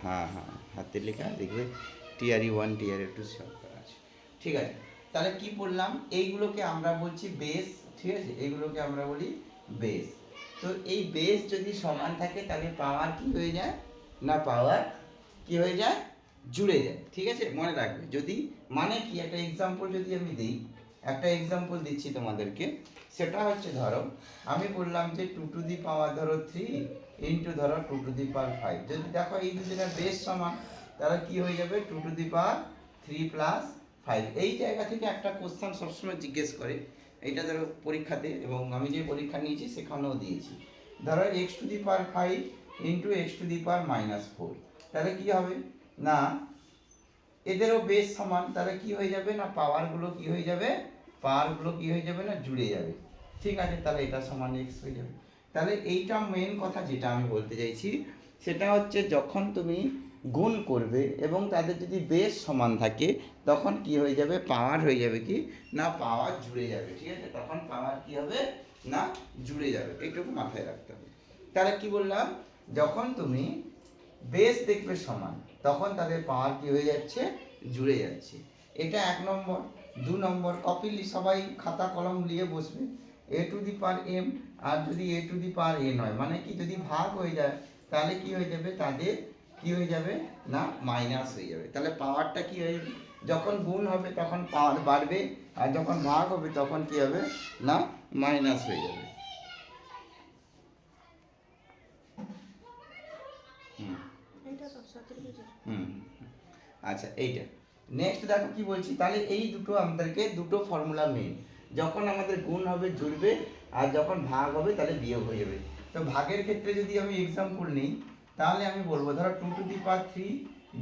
হ্যাঁ হ্যাঁ, হাতে লেখা দেখবে টিআরই 1 টিআরই 2 সব করা আছে। ঠিক আছে, তাহলে কি বললাম, এইগুলোকে আমরা বলছি বেস। ঠিক আছে, এইগুলোকে আমরা বলি বেস। তো এই বেস যদি সমান থাকে তাহলে পাওয়ার কি হয়ে যায় না, পাওয়ার কি হয়ে যায়, জুড়ে যায়। ঠিক আছে, মনে রাখবে। যদি মানে কি, একটা এক্সাম্পল যদি আমি দিই, একটা এক্সাম্পল দিচ্ছি তোমাদেরকে। সেটা হচ্ছে ধরো আমি বললাম যে 2 টু দি পাওয়ার ধরো 3 ইন্টু ধরো 2 টু দি পাওয়ার 5। যদি দেখো এই দুজনের বেস সমান, তাহলে কি হয়ে যাবে 2 টু দি পাওয়ার 3 প্লাস 5। এই জায়গা থেকে একটা কোশ্চেন সবসময় জিজ্ঞেস করে, এইটা ধরো পরীক্ষাতে, এবং আমি যে পরীক্ষা নিয়েছি সেখানেও দিয়েছি। ধরো x to the power 5 into x to the power -4। তাহলে কি হবে না, এদেরও বেস সমান, তাহলে কি হয়ে যাবে না, পাওয়ারগুলো কি হয়ে যাবে, পাওয়ারগুলো কি হয়ে যাবে না, জুড়ে যাবে। ঠিক আছে, তাহলে এটা সমান এক্স হয়ে যাবে। তাহলে এইটা মেন কথা যেটা আমি বলতে চাইছি, সেটা হচ্ছে যখন তুমি গুণ করবে এবং তাদের যদি বেস সমান থাকে, তখন কি হয়ে যাবে, পাওয়ার হয়ে যাবে কি না, পাওয়ার জুড়ে যাবে। ঠিক আছে, তখন পাওয়ার কি হবে না, জুড়ে যাবে। এইটুকু মাথায় রাখতে হবে। তাহলে কি বললাম, যখন তুমি বেস দেখবে সমান, তখন তাদের পাওয়ার কি হয়ে যাচ্ছে, জুড়ে যাচ্ছে। এটা 1 নম্বর। 2 নম্বর, কপি সবাই খাতা কলম নিয়ে বসবে। এ টু দি পাওয়ার এম, আর যদি এ টু দি পাওয়ার এন হয়, মানে কি যদি ভাগ হয়ে যায় তাহলে কি হয়ে যাবে, তাদের কি হয়ে যাবে না, মাইনাস হয়ে যাবে। তাহলে পাওয়ারটা কি হয়ে যাবে, যখন গুণ হবে তখন পাওয়ার বাড়বে, আর যখন ভাগ হবে তখন কি হবে না, মাইনাস হয়ে যাবে। আচ্ছা, এইটা নেক্সট দেখো কি বলছি। তাহলে এই দুটো আমাদেরকে দুটো ফর্মুলা মেন, যখন আমাদের গুণ হবে জুড়বে, আর যখন ভাগ হবে তাহলে বিয়োগ হয়ে যাবে। তো ভাগের ক্ষেত্রে যদি আমি এক্সাম্পল নিই, তাহলে আমি বলবো ধরো 2 টু দি পাওয়ার 3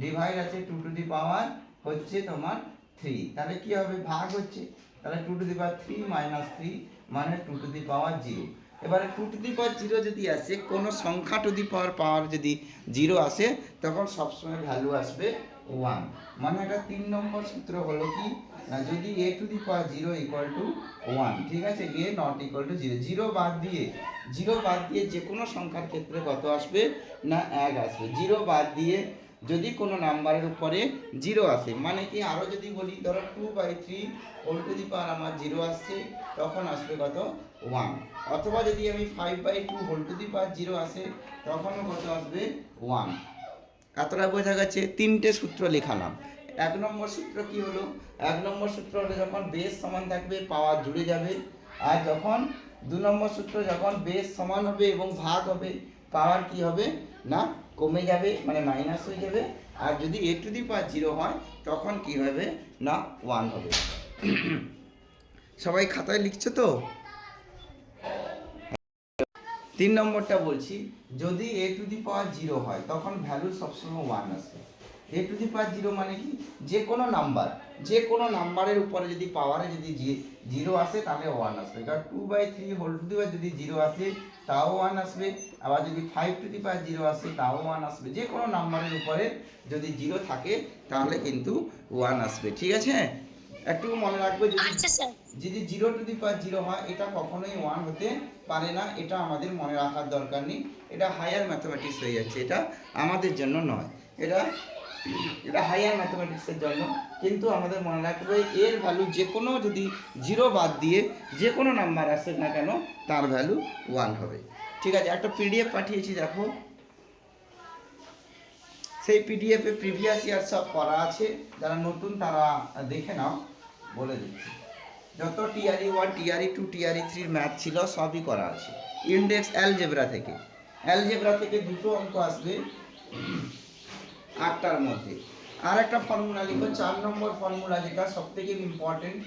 ডিভাইড আছে 2 টু দি পাওয়ার হচ্ছে তোমার 3। তাহলে কি হবে, ভাগ হচ্ছে, তাহলে 2 টু দি পাওয়ার 3 মাইনাস 3 মানে 2 টু দি পাওয়ার 0। এবারে 2 টু দি পাওয়ার 0 যদি আসে, কোনো সংখ্যা টু দি পাওয়ার পাওয়ার যদি 0 আসে, তখন সবসময় ভ্যালু আসবে 1। মানে এটা 3 নম্বর সূত্র হলো কি না, যদি a to the power 0 equal to 1, ঠিক আছে, a নট ইকুয়াল টু 0, 0 বাদ দিয়ে যে কোনো সংখ্যার ক্ষেত্রে কত আসবে না, 1 আসবে। 0 বাদ দিয়ে যদি কোনো নাম্বারের উপরে 0 আসে, মানে কি আরও যদি বলি ধরো 2/3 হোল টু দি পাওয়ার আমার 0 আসছে, তখন আসবে কত, 1। অথবা যদি আমি 5/2 হোল টু দি পাওয়ার 0 আসে, তখনও কত আসবে, 1। এতটা বোঝা গেছে। 3টে সূত্র লেখালাম। 1 নম্বর সূত্র কি হলো, 1 নম্বর সূত্র হলো যখন বেস সমান থাকবে পাওয়ার জুড়ে যাবে, আর যখন 2 নম্বর সূত্র যখন বেস সমান হবে এবং ভাগ হবে, পাওয়ার কি হবে না, কমে যাবে, মানে মাইনাস হয়ে যাবে। আর যদি a টু দি পাওয়ার 0 হয়, তখন কি হবে না, 1 হবে। সবাই খাতায় লিখছো তো? 3 নম্বরটা বলছি, যদি a টু দি পাওয়ার 0 হয়, তখন ভ্যালু সবসময় 1 আসবে। a টু দি পাওয়ার 0 মানে কি, যে কোনো নাম্বারের উপরে যদি পাওয়ারে যদি 0 আসে তাহলে 1 আসবে। কারণ 2/3 হোল টু দি পাওয়ার যদি 0 আসে তাও 1 আসবে, আবার যদি 5 টু দি পাওয়ার 0 আসে তাও 1 আসবে। যে কোনো নাম্বারের উপরে যদি 0 থাকে তাহলে কিন্তু 1 আসবে। ঠিক আছে, একটু মনে রাখবে, যদি 0 টু দি পাওয়ার 0 হয়, এটা কখনোই 1 হতে পারে না। এটা আমাদের মনে রাখার দরকার নেই, এটা হায়ার ম্যাথমেটিক্স হয়ে যাচ্ছে, এটা আমাদের জন্য নয়। এটা হায়ার ম্যাথমেটিক্সের জন্য। কিন্তু আমাদের মনে রাখবে, এর ভ্যালু যে কোনো যদি 0 বাদ দিয়ে যে কোনো নাম্বার আসে না কেন, তার ভ্যালু 1 হবে। ঠিক আছে, একটা পিডিএফ পাঠিয়েছি দেখো, সেই পিডিএফে প্রিভিয়াস ইয়ার সব করা আছে, যারা নতুন তারা দেখে নাও, বলে দিচ্ছি। যত টিআরই 1 টিআরই 2 টিআরই 3 ম্যাথ ছিল সবই করা আছে। ইন্ডেক্স অ্যালজেব্রা থেকে দুটো অঙ্ক আসবে 8টার মধ্যে। আর একটা ফর্মুলা লিখো, 4 নম্বর ফর্মুলা, যেটা সবথেকে ইম্পর্টেন্ট।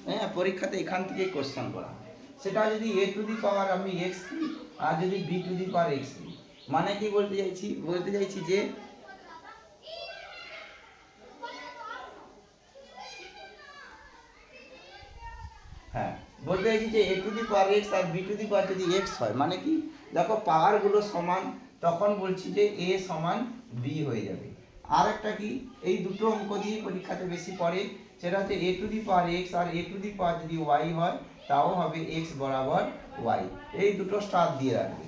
হ্যাঁ, পরীক্ষাতে এখান থেকে কোশ্চেন করা, সেটা যদি a টু দি পাওয়ার আমি x নিই, আর যদি b to the power x নিই, মানে কি বলতে চাইছি যে হ্যাঁ, বলতে চাইছি যে a to the power x আর b টু দি পাওয়ার যদি x হয়, মানে কি দেখো পাওয়ারগুলো সমান, তখন বলছি যে a সমান b হয়ে যাবে। আর একটা কি, এই দুটো অঙ্ক দিয়ে পরীক্ষাতে বেশি পড়ে, সেটা হচ্ছে a to the power x আর a টু দি পাওয়ার যদি y হয়, তাও হবে x বরাবর y। এই দুটো স্টার দিয়ে রাখবে।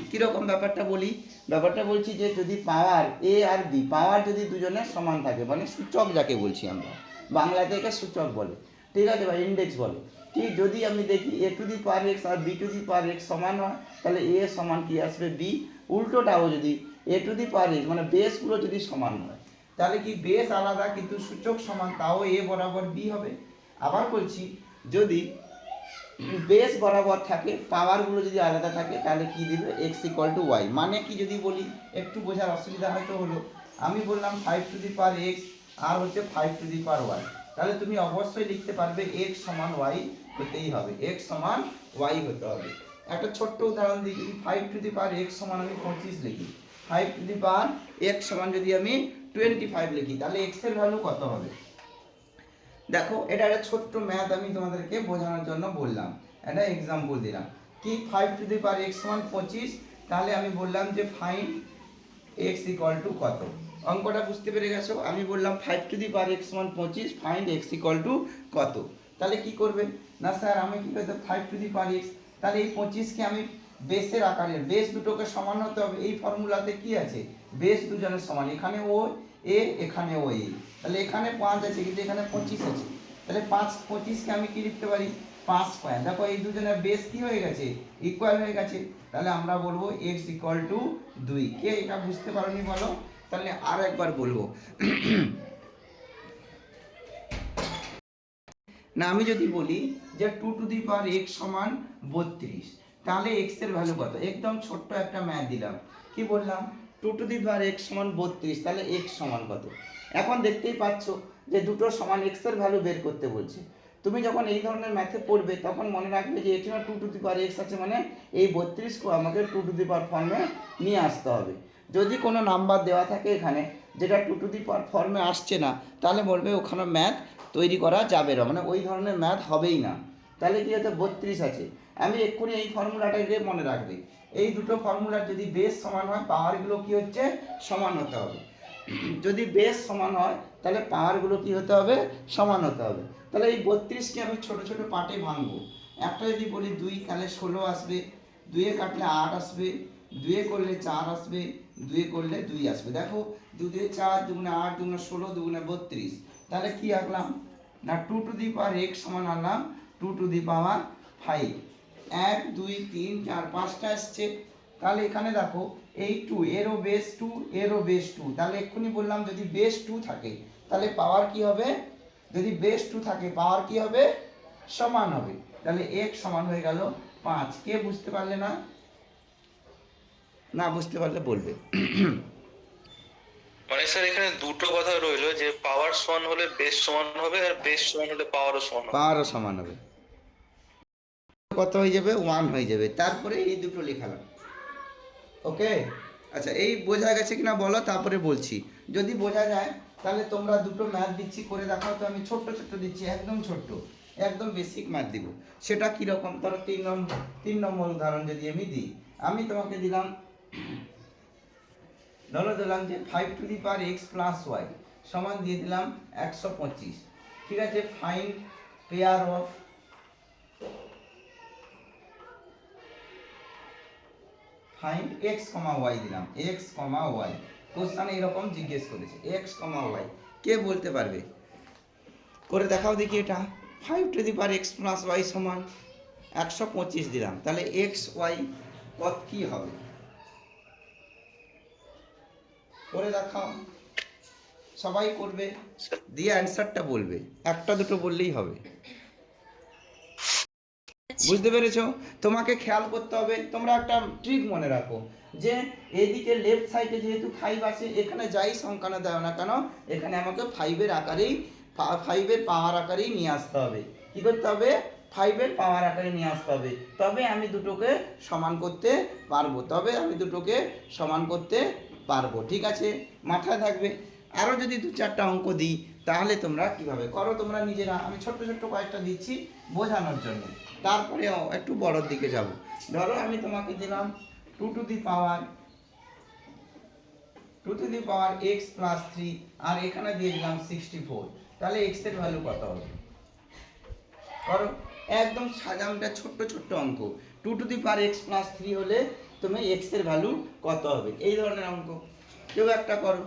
কীরকম ব্যাপারটা বলি, ব্যাপারটা বলছি যে যদি পাওয়ার এ আর বি, পাওয়ার যদি দুজনের সমান থাকে, মানে সূচক যাকে বলছি আমরা, বাংলাতে একে সূচক বলে, ঠিক আছে, বা ইন্ডেক্স বলে। ঠিক যদি আমি দেখি a to the power x আর b to the power x সমান হয়, তাহলে এ সমান কি আসবে বি। উল্টোটাও যদি এ টু দি পাওয়ার এক্স মানে বেসগুলো যদি সমান হয়, তাহলে কি বেস আলাদা কিন্তু সূচক সমান, তাও এ বরাবর বি হবে। আবার বলছি যদি বেস বরাবর থাকে, পাওয়ারগুলো যদি আলাদা থাকে, তাহলে কি দিবে এক্স ইকুয়াল টু ওয়াই। মানে কি যদি বলি, একটু বোঝার অসুবিধা হয়তো হলো, আমি বললাম 5 টু দি পাওয়ার এক্স আর হচ্ছে 5 টু দি পাওয়ার ওয়াই, তাহলে তুমি অবশ্যই লিখতে পারবে এক্স সমান ওয়াই হতেই হবে, এক্স সমান ওয়াই হতে হবে। একটা ছোট্ট উদাহরণ দিই, যদি 5 টু দি পাওয়ার এক্স সমান আমি 25 লিখি, 5 টু দি পাওয়ার এক্স সমান যদি আমি 25 লিখি, তাহলে এক্স এর ভ্যালু কত হবে? দেখো এটা একটা ছোট্ট ম্যাথ আমি তোমাদেরকে বোঝানোর জন্য বললাম, একটা এক্সাম্পল দিলাম কি 5 টু দি পাওয়ার এক্স সমান 25, তাহলে আমি বললাম যে ফাইন্ড এক্স ইকুয়াল টু কত। অঙ্কটা বুঝতে পেরে গেছো? আমি বললাম 5 টু দি পাওয়ার এক্স সমান 25, ফাইন্ড এক্স ইকুয়াল টু কত। তাহলে কি করবে না স্যার, আমি কি করতে 5 টু দি পাওয়ার এক্স, তাহলে এই 25কে আমি বেসের আকারে, বেস দুটোকে সমান হতে হবে। এই ফর্মুলাতে কি আছে, বেস দুজনের সমান, এখানে ও এ এখানে ও এ, তাহলে এখানে 5 আছে কিন্তু এখানে 25 আছে, তাহলে 25কে আমি কি লিখতে পারি 5 স্কয়ার। দেখো এই দুজনের বেস কি হয়ে গেছে, ইকুয়াল হয়ে গেছে, তাহলে আমরা বলবো x ইকুয়াল টু 2। কে এটা বুঝতে পারোনি বলো? তাহলে আর একবার বলবো না, আমি যদি বলি যে 2 টু দি পাওয়ার x সমান 32, তাহলে x এর ভ্যালু কত? একদম ছোট্ট একটা ম্যাথ দিলাম, কি বললাম 2 টু দি পাওয়ার x সমান 32, তাহলে x সমান কত? এখন দেখতেই পাচ্ছ যে দুটো সমান, x এর ভ্যালু বের করতে বলছে। তুমি যখন এই ধরনের ম্যাথে পড়বে তখন মনে রাখবে যে এখানে 2 টু দি পাওয়ার x আছে, মানে এই 32 কে আমাকে 2 টু দি পাওয়ার ফর্মে নিয়ে আসতে হবে। যদি কোনো নাম্বার দেওয়া থাকে এখানে যেটা 2 টু দি পাওয়ার ফর্মে আসছে না, তাহলে বলবে ওখানে ম্যাথ তৈরি করা যাবে না, মানে ওই ধরনের ম্যাথ হবেই না। তাহলে কি হতে 32 আছে, আমি এক্ষুনি এই ফর্মুলাটাকে মনে রাখবে, এই দুটো ফর্মুলার যদি বেস সমান হয়, পাওয়ারগুলো কি হচ্ছে সমান হতে হবে। যদি বেস সমান হয় তাহলে পাওয়ারগুলো কি হতে হবে সমান হতে হবে। তাহলে এই 32কে আমি ছোট ছোট পার্টে ভাঙবো। একটা যদি বলি 2, তাহলে 16 আসবে, 2 কাটলে 8 আসবে, 2 করলে 4 আসবে, 2 করলে 2 আসবে। দেখো 2 দিয়ে 4, 2 গুণে 8, 2 গুণে 16, 2 গুণে 32, তাহলে কি আঁকলাম না 2 টু দি পাওয়ার x সমান আনলাম 2 টু দি পাওয়ার 5। 1 2 3 4 5টা আসছে, তাহলে এখানে দেখো এই 2 এরও বেস 2 এরও বেস 2, তাহলে এক্ষুনি বললাম যদি বেস 2 থাকে তাহলে পাওয়ার কি হবে, যদি বেস 2 থাকে পাওয়ার কি হবে সমান হবে, তাহলে x সমান হয়ে গেল 5। কে বুঝতে পারলে না? না বুঝতে পারলে বলবে। মানে স্যার এখানে দুটো কথা রইলো, যে পাওয়ার সমান হলে বেস সমান হবে আর বেস সমান হলে পাওয়ারও সমান হবে। পাওয়ারও সমান হবে, কত হয়ে যাবে 1 হয়ে যাবে, তারপরে এই দুটো লেখালাম। ওকে, আচ্ছা এই বোঝা গেছে কিনা বলো, তারপরে বলছি। যদি বোঝা যায় তাহলে তোমরা দুটো ম্যাথ দিচ্ছি করে দেখাও তো। আমি ছোট্ট ছোট্ট দিচ্ছি, একদম ছোট্ট, একদম বেসিক ম্যাথ দিব। সেটা কীরকম, ধরো 3 নম্বর উদাহরণ যদি আমি দিই, আমি তোমাকে দিলাম, ধরো দিলাম যে 5 to the power x plus y সমান দিয়ে দিলাম 125। ঠিক আছে, find pair of find x comma y দিলাম, এক্স কমা ওয়াই। কোশ্চানে এরকম জিজ্ঞেস করেছে এক্স কমা ওয়াই, কে বলতে পারবে? করে দেখাও দেখি এটা। 5 to the power x plus y সমান 125 দিলাম, তাহলে এক্স ওয়াই কত কি হবে? করে দেখাও, সবাই করবে, দিয়ে অ্যান্সারটা বলবে, একটা দুটো বললেই হবে। বুঝতে পেরেছো? তোমাকে খেয়াল করতে হবে, তোমরা একটা ট্রিক মনে রাখো যে এদিকে লেফট সাইডে যেহেতু 5 আছে, এখানে যাই সংখ্যা না দেও না কেন, এখানে আমাকে 5-এর আকারেই 5-এর পাওয়ার আকারেই নিয়ে আসতে হবে। কী করতে হবে? 5-এর পাওয়ার আকারে নিয়ে আসতে হবে, তবে আমি দুটোকে সমান করতে পারবো, তবে আমি দুটোকে সমান করতে পারবো। ঠিক আছে, মাথায় থাকবে। আরও যদি 2-4টা অঙ্ক দিই তাহলে তোমরা কীভাবে করো তোমরা নিজেরা, আমি ছোট্ট ছোট্ট কয়েকটা দিচ্ছি বোঝানোর জন্য, তারপরে একটু বড়োর দিকে যাব। ধরো আমি তোমাকে দিলাম 2 two the power x plus 3, আর এখানে দিয়ে দিলাম 64, তাহলে x এর ভ্যালু কত হবে? করো, একদম সাজামটা ছোট্ট ছোট্ট অঙ্ক। 2 two the power x plus 3 হলে তুমি এক্সের ভ্যালু কত হবে, এই ধরনের অঙ্ক কেউ একটা করো।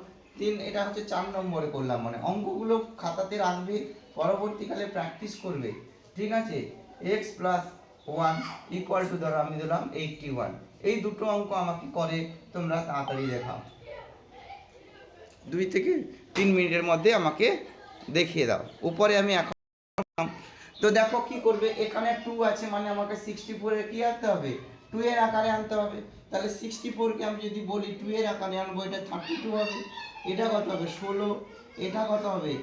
এটা হচ্ছে 4 নম্বরে করলাম, মানে অঙ্কগুলো খাতাতে রাখবে, পরবর্তীকালে প্র্যাকটিস করবে, ঠিক আছে। এক্স প্লাস 1 ইকুয়াল টু ধরো আমি দিলাম 81। এই দুটো অঙ্ক আমাকে করে তোমরা তাড়াতাড়ি দেখাও, 2 থেকে 3 মিনিটের মধ্যে আমাকে দেখিয়ে দাও। উপরে আমি এখন তো দেখো কি করবে, এখানে 2 আছে মানে আমাকে 64 এর কি আনতে হবে, 2 এর আকারে আনতে হবে। তাহলে 64 কে আমি যদি বলি 2 এর আকারে আনবো, এটা 32 হবে। এটা কত হবে 16, এটা কত হবে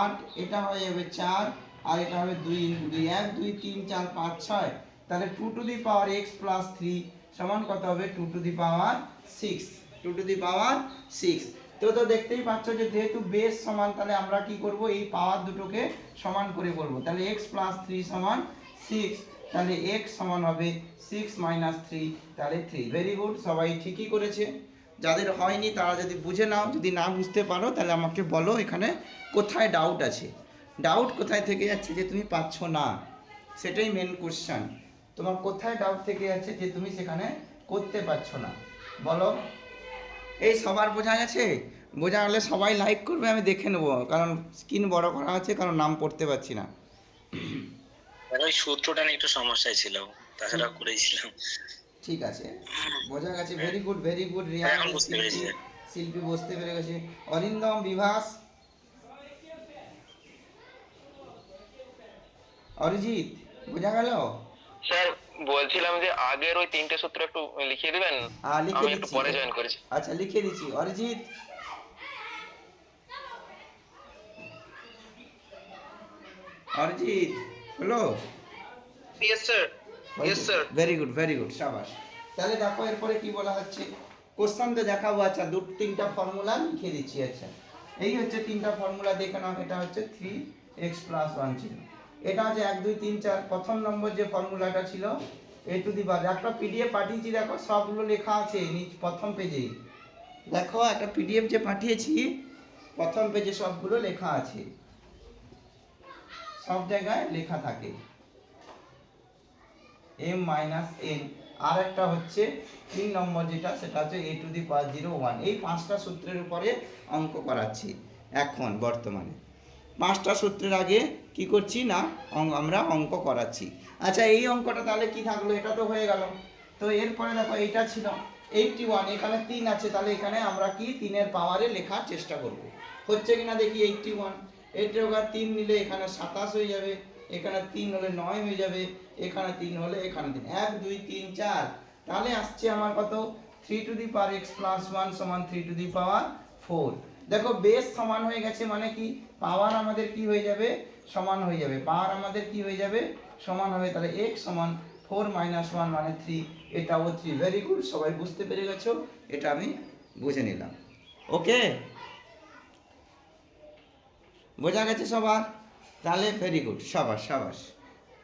8, এটা হয়ে যাবে 4, আর এটা হবে 2 2 1 2 3 4 5 6। তাহলে 2 two the power x plus 3 সমান কত হবে 2 two the power 6, 2 two the পাওয়ার 6। তো দেখতেই পাচ্ছ যে যেহেতু বেস সমান, তাহলে আমরা কি করব, এই পাওয়ার দুটোকে সমান করে বলবো। তাহলে x প্লাস 3 সমান 6, তাহলে x সমান হবে 6 মাইনাস 3, তাহলে 3। ভেরি গুড, সবাই ঠিকই করেছে। যাদের হয়নি তারা যদি বুঝে নাও, যদি না বুঝতে পারো তাহলে আমাকে বলো এখানে কোথায় ডাউট আছে। ডাউট কোথায় থেকে যাচ্ছে যে তুমি পাচ্ছ না, সেটাই মেন কোশ্চেন। তোমার কোথায় ডাউট থেকে যাচ্ছে যে তুমি সেখানে করতে পারছো না, বলো। এই সবার বোঝা গেছে? বোঝা গেলে সবাই লাইক করবে, আমি দেখে নেবো, কারণ স্ক্রিন বড় করা আছে, কারণ নাম পড়তে পারছি না। ওই সূত্রটা নিয়ে একটু সমস্যায় ছিল, তাছাড়া করেছিলাম। ঠিক আছে, বোঝা গেছে। Very good, very good. Riya, শিল্পী বুঝতে পেরে গেছে। অরিন্দম, বিভাস, অরিজিৎ, বোঝা গেল? স্যার বলছিলাম যে আগের ওই 3টে সূত্র একটু লিখিয়ে দিবেন, লিখে আমি একটু দিচ্ছি। পরে জয়েন করেছি। আচ্ছা, লিখে দিচ্ছি। অরিজিৎ, অরিজিৎ হলো? Yes sir, yes sir. Very good, very good, সাবাস। তাহলে দেখো এরপরে কি বলা হচ্ছে, কোশ্চেন তো দেখাবো। আচ্ছা, 3টা ফর্মুলা লিখে দিচ্ছি। আচ্ছা, এই হচ্ছে 3টা ফর্মুলা, দেখে নাও। এটা হচ্ছে 3x প্লাস 1 ছিল, এটা হচ্ছে 1 2 3 4। প্রথম নম্বর যে ফর্মুলাটা ছিল a টু দি পাওয়ার, একটা পিডিএফ পাঠিয়েছি, দেখো সবগুলো লেখা আছে প্রথম পেজেই। দেখো একটা পিডিএফ যে পাঠিয়েছি, প্রথম পেজে সবগুলো লেখা আছে, সব জায়গায় লেখা থাকে m মাইনাস n। আর একটা হচ্ছে 3 নম্বর যেটা, সেটা হচ্ছে a টু দি পাওয়ার 0 1। এই 5টা সূত্রের উপরে অঙ্ক করাচ্ছি এখন বর্তমানে। 5টা সূত্রের আগে কি করছি না, আমরা অঙ্ক করাচ্ছি। আচ্ছা, এই অঙ্কটা তাহলে কি থাকলো, এটা তো হয়ে গেল। তো এরপরে দেখো এইটা ছিল 81, এখানে 3 আছে, তাহলে এখানে আমরা কি 3 এর পাওয়ারে লেখার চেষ্টা করব। হচ্ছে কিনা দেখি। 81, এর 3 নিলে এখানে 27 হয়ে যাবে, এখানে 3 হলে 9 হয়ে যাবে, এখানে 3 হলে এখানে 3, 1 2 3 4। তাহলে আসছে আমার কত, 3 two the power x plus 1 সমান 3 টু দি পাওয়ার 4। দেখো বেস সমান হয়ে গেছে, মানে কি পাওয়ার আমাদের কি হয়ে যাবে, সমান হয়ে যাবে। পাওয়ার আমাদের কি হয়ে যাবে, সমান হবে। তাহলে x সমান 4 মাইনাস 1 মানে 3, এটাও 3। ভেরি গুড, সবাই বুঝতে পেরে গেছো, এটা আমি বুঝে নিলাম। ওকে, বোঝা গেছে সবার? তাহলে ভেরি গুড, সাবাস সাবাস।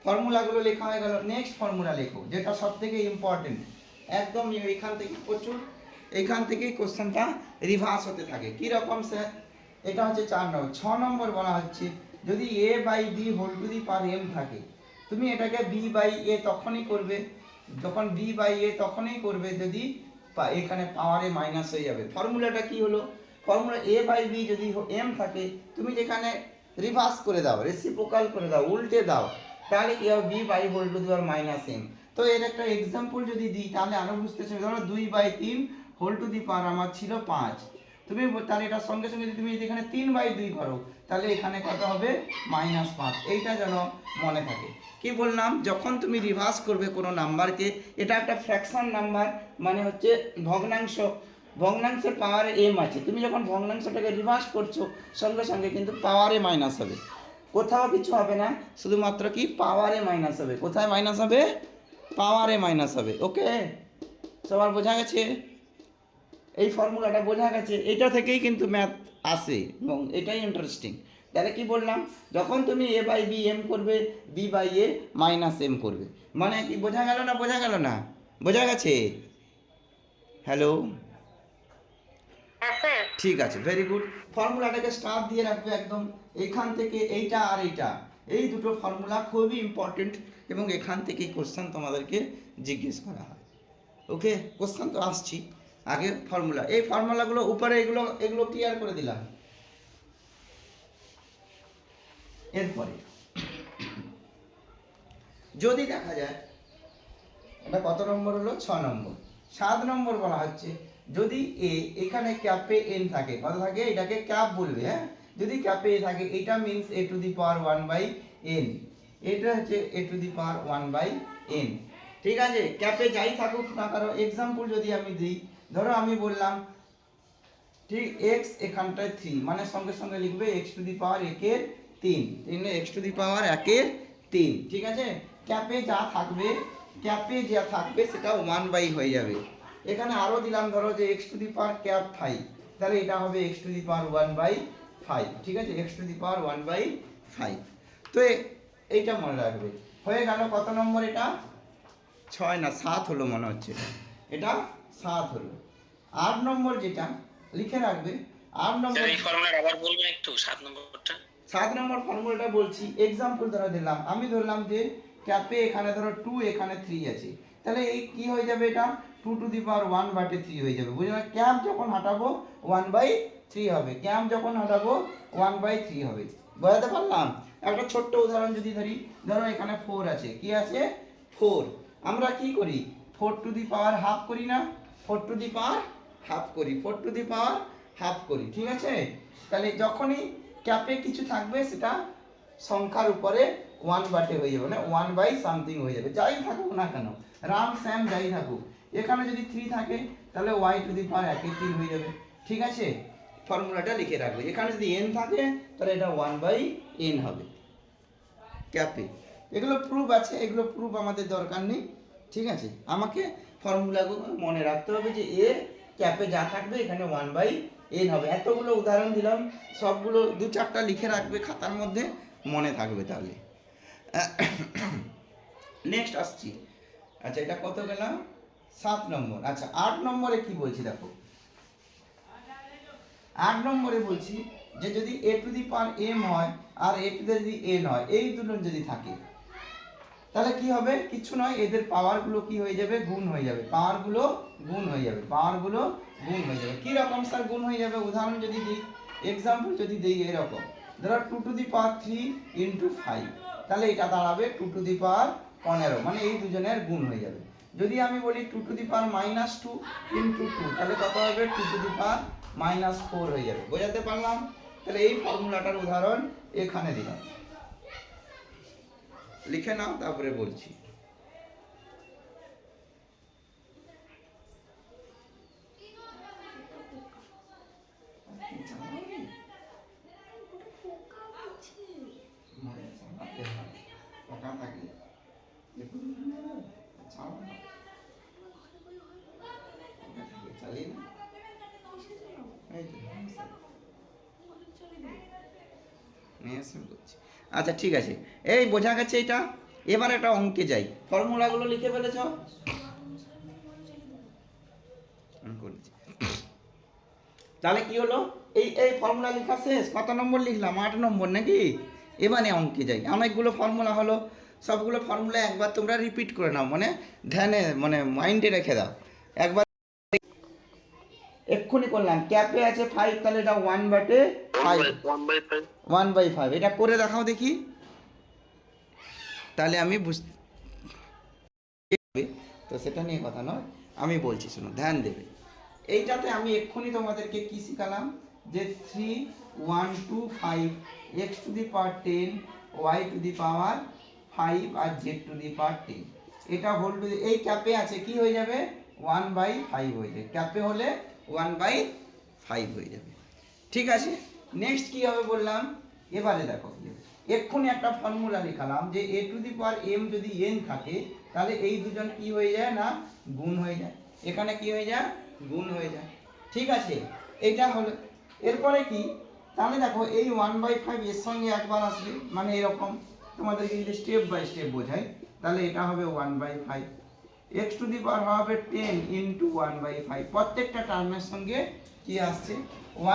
ফর্মুলাগুলো লেখা হয়ে গেল। নেক্সট ফর্মুলা লেখো, যেটা সব থেকে ইম্পর্টেন্ট, একদম এখান থেকে প্রচুর, এখান থেকেই কোশ্চেনটা রিভার্স হতে থাকে। কি রকম স্যার? এটা হচ্ছে 4 নম্বর। 6 নম্বর বলা হচ্ছে, যদি a by b whole to the power m থাকে, তুমি এটাকে b বাই a তখনই করবে, যখন b বাই a তখনই করবে যদি এখানে পাওয়ারে মাইনাস হয়ে যাবে। ফর্মুলাটা কি হলো, ফর্মুলা a বাই b যদি m থাকে, তুমি যেখানে রিভার্স করে দাও, রেসিপ্রোকাল করে দাও, উল্টে দাও, তাহলে কি হবে, b by whole to the power minus m। তো এর একটা এক্সাম্পল যদি দিই তাহলে আরো বুঝতে সুবিধা। ধরো 2 বাই 3 হোল টু দি পাওয়ার আমার ছিল 5, তুমি তাহলে এটার সঙ্গে সঙ্গে তুমি যদি এখানে 3 বাই 2 করো, তাহলে এখানে কত হবে, -5। এইটা যেন মনে থাকে। কি বললাম, যখন তুমি রিভার্স করবে কোনো নাম্বারকে, এটা একটা ফ্র্যাকশন নাম্বার, মানে হচ্ছে ভগ্নাংশ, ভগ্নাংশের পাওয়ারে m আছে, তুমি যখন ভগ্নাংশটাকে রিভার্স করছো সঙ্গে সঙ্গে কিন্তু পাওয়ারে মাইনাস হবে, কোথাও কিছু হবে না, শুধুমাত্র কি পাওয়ারে মাইনাস হবে। কোথায় মাইনাস হবে, পাওয়ারে মাইনাস হবে। ওকে, সবার বোঝা গেছে? এই ফর্মুলাটা বোঝা গেছে, এটা থেকেই কিন্তু ম্যাথ আসে এবং এটাই ইন্টারেস্টিং। তাহলে কি বললাম, যখন তুমি a বাই বি এম করবে, b by A minus M করবে, মানে কি বোঝা গেল না, বোঝা গেল না, বোঝা গেছে? হ্যালো, ঠিক আছে, ভেরি গুড। ফর্মুলাটাকে স্টার দিয়ে রাখবে একদম, এখান থেকে এইটা আর এইটা, এই দুটো ফর্মুলা খুবই ইম্পর্টেন্ট, এবং এখান থেকেই কোশ্চেন তোমাদেরকে জিজ্ঞেস করা হয়। ওকে, কোশ্চেন তো আসছি, আগে ফর্মুলা, এই ফর্মুলাগুলো উপরে এগুলো এগুলো ক্লিয়ার করে দিলাম। এরপরে যদি দেখা যায় এটা কত নম্বর হলো, 6 নম্বর। 7 নম্বর বলা হচ্ছে যদি এ এখানে ক্যাপে এন থাকে, কত থাকে, এটাকে ক্যাপ বলবে, হ্যাঁ, যদি ক্যাপে এ থাকে এটা means a to the power 1/n, এটা হচ্ছে এ টু দি পাওয়ার 1/n। ঠিক আছে, ক্যাপে যাই থাকুক না কারো, এক্সাম্পল যদি আমি দিই, ধরো আমি বললাম ঠিক x এখানটায় 3, মানে সঙ্গে সঙ্গে লিখবে x to the power 1/3, x to the power 1/3। ঠিক আছে, ক্যাপে যা থাকবে, ক্যাপে যা থাকবে সেটা 1 হয়ে যাবে। এখানে আরো দিলাম ধরো যে x to the power cap 5, তাহলে এটা হবে x টু দি পাওয়ার 1/5। ঠিক আছে, x টু দি পাওয়ার 1/5। তো এইটা মনে রাখবে। হয়ে গেল কত নম্বর, এটা 6 না 7 হলো মনে হচ্ছে, এটা 7 হলো। 8 নম্বর যেটা লিখে রাখবে, 8 নম্বর, এই ফর্মুলাটা আবার বলবেন একটু, 7 নম্বরটা। 7 নম্বর ফর্মুলাটা বলছি, এক্সাম্পল ধরে দিলাম, আমি ধরলাম যে ক্যাপে এখানে ধরো 2 এখানে 3 আছে, তাহলে এই কি হয়ে যাবে, এটা 2 টু দি পাওয়ার 1/3 হয়ে যাবে। বুঝলে, ক্যাপ যখন হাঁটাবো 1/3 হবে, ক্যাপ যখন হাঁটাবো 1/3 হবে। বোঝাতে পারলাম? একটা ছোট্ট উদাহরণ যদি ধরি, ধরো এখানে 4 আছে, কি আছে 4, আমরা কি করি 4 টু দি পাওয়ার হাফ করি না, 4 টু দি পাওয়ার হাফ করি, 4 টু দি পাওয়ার হাফ করি। ঠিক আছে, তাহলে যখনই ক্যাপে কিছু থাকবে সেটা সংখ্যার উপরে 1 হয়ে যাবে, মানে 1/something হয়ে যাবে, যাই থাকুক না কেন, রাম স্যাম যাই থাকুক। এখানে যদি 3 থাকে তাহলে y টু দি পাওয়ার 1/3 হয়ে যাবে। ঠিক আছে, ফর্মুলাটা লিখে রাখবে। এখানে যদি n থাকে তাহলে এটা 1/n হবে ক্যাপে। এগুলো প্রুফ আছে, এগুলো প্রুফ আমাদের দরকার নেই। ঠিক আছে, আমাকে ফর্মুলাগুলো মনে রাখতে হবে যে এ ক্যাপে যা থাকবে এখানে 1/n হবে। এতগুলো উদাহরণ দিলাম, সবগুলো 2-4টা লিখে রাখবে খাতার মধ্যে, মনে থাকবে তাহলে। নেক্সট আসছি, আচ্ছা এটা কত গেলাম, 7 নম্বর। আচ্ছা 8 নম্বরে কি বলছি দেখো, 8 নম্বরে বলছি যে যদি a to the power m হয় আর a টু দি n হয়, এই দুটো যদি থাকে তাহলে কি হবে, কিছু নয়, এদের পাওয়ারগুলো কি হয়ে যাবে, গুণ হয়ে যাবে, পাওয়ারগুলো গুণ হয়ে যাবে, পাওয়ারগুলো গুণ হয়ে যাবে। কি রকম স্যার গুণ হয়ে যাবে, উদাহরণ যদি দিই, এক্সাম্পল যদি দিই এরকম, ধরো 2 টু দি পাওয়ার 3 ইন্টু 5, তাহলে এটা দাঁড়াবে 2 টু দি পাওয়ার 15, মানে এই দুজনের গুণ হয়ে যাবে। যদি আমি বলি 2 টু দি পাওয়ার -2 ইন্টু 2, তাহলে কত হবে 2 টু দি পাওয়ার -4 হয়ে যাবে। বোঝাতে পারলাম? তাহলে এই ফর্মুলাটার উদাহরণ এখানে দিলাম, লিখে নাও তারপরে বলছি। আচ্ছা ঠিক আছে, এই বোঝা গেছে এটা। এবার একটা অঙ্কে যাই, ফর্মুলাগুলো লিখে ফেলেছ? তাহলে কি হলো, এই ফর্মুলা লেখা শেষ। কত নম্বর লিখলাম, 8 নম্বর নাকি? এবারে অঙ্কে যাই, অনেকগুলো ফর্মুলা হলো, সবগুলো ফর্মুলা একবার তোমরা রিপিট করে নাও, মানে ধ্যানে, মানে মাইন্ডে রেখে দাও একবার। এক্ষুনি করলাম, ক্যাপে আছে 5, তাহলে এটা 1/5, এটা করে দেখাও দেখি, তাহলে আমি বুঝতে, তো সেটা নিয়ে কথা নয়, আমি বলছি শোনো, ধ্যান দেবে। এইটাতে আমি এক্ষুনি তোমাদেরকে কি শিখালাম, যে 3, 1, 2, 5, x to the power 10, y to the power 5 আর z টু দি পাওয়ার 10, এটা হোল টু দি, এই ক্যাপে আছে কি হয়ে যাবে 1/5 হয়ে যাবে, ক্যাপে হলে 1/5 হয়ে যাবে। ঠিক আছে, নেক্সট কি হবে বললাম, এবারে দেখো, এক্ষুনি একটা ফর্মুলা লিখালাম যে a to the power m যদি n থাকে তাহলে এই দুজন কি হয়ে যায় না, গুণ হয়ে যায়, এখানে কি হয়ে যায়, গুণ হয়ে যায়। ঠিক আছে, এটা হলো। এরপরে কি, তাহলে দেখো এই 1/5 এর সঙ্গে একবার আসবে, মানে এরকম তোমাদেরকে যদি স্টেপ বাই স্টেপ বোঝাই, তাহলে এটা হবে 1/5, x টু দি পাওয়ার হবে 10 ইন্টু 1/5, প্রত্যেকটা টার্মের সঙ্গে কি আসছে,